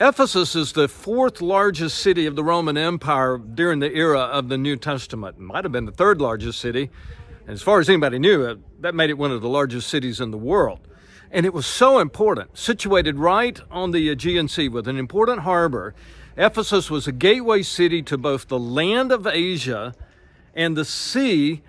Ephesus is the fourth largest city of the Roman Empire during the era of the New Testament. It might have been the third largest city. And as far as anybody knew, that made it one of the largest cities in the world. And it was so important, situated right on the Aegean Sea with an important harbor. Ephesus was a gateway city to both the land of Asia and the sea.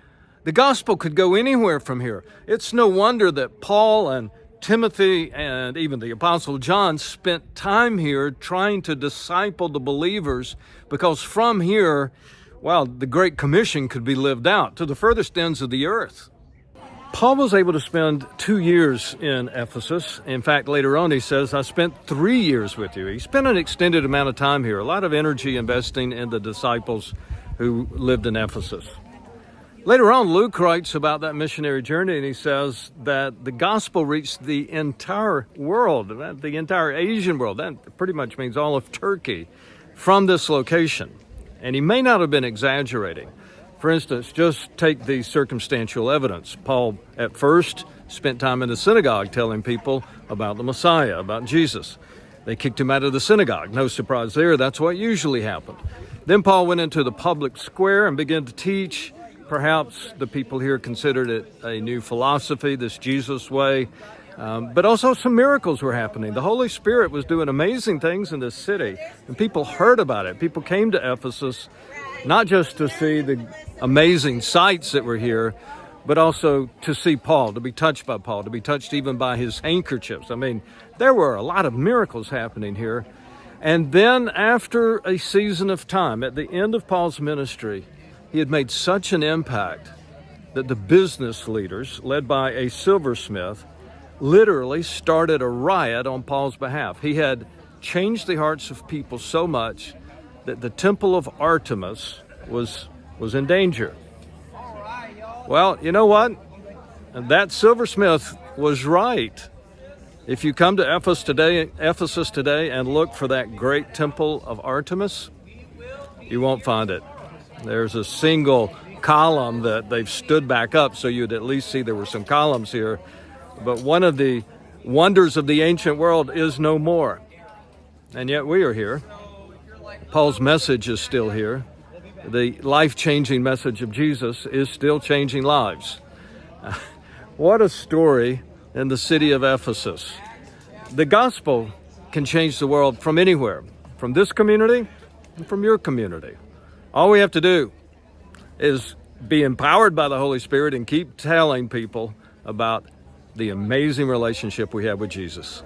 The gospel could go anywhere from here. It's no wonder that Paul and Timothy and even the Apostle John spent time here trying to disciple the believers, because from here, the Great Commission could be lived out to the furthest ends of the earth. Paul was able to spend 2 years in Ephesus. In fact, later on he says, I spent 3 years with you. He spent an extended amount of time here, a lot of energy investing in the disciples who lived in Ephesus. Later on, Luke writes about that missionary journey, and he says that the gospel reached the entire world, the entire Asian world. That pretty much means all of Turkey from this location. And he may not have been exaggerating. For instance, just take the circumstantial evidence. Paul, at first, spent time in the synagogue telling people about the Messiah, about Jesus. They kicked him out of the synagogue. No surprise there. That's what usually happened. Then Paul went into the public square and began to teach. Perhaps the people here considered it a new philosophy, this Jesus way. But also some miracles were happening. The Holy Spirit was doing amazing things in this city, and people heard about it. People came to Ephesus not just to see the amazing sights that were here, but also to see Paul, to be touched by Paul, to be touched even by his handkerchiefs. I mean, there were a lot of miracles happening here. And then after a season of time, at the end of Paul's ministry, he had made such an impact that the business leaders, led by a silversmith, literally started a riot on Paul's behalf. He had changed the hearts of people so much that the temple of Artemis was in danger. Well, you know what? That silversmith was right. If you come to Ephesus today and look for that great temple of Artemis, you won't find it. There's a single column that they've stood back up, so you'd at least see there were some columns here. But one of the wonders of the ancient world is no more. And yet we are here. Paul's message is still here. The life-changing message of Jesus is still changing lives. What a story in the city of Ephesus. The gospel can change the world from anywhere, from this community and from your community. All we have to do is be empowered by the Holy Spirit and keep telling people about the amazing relationship we have with Jesus.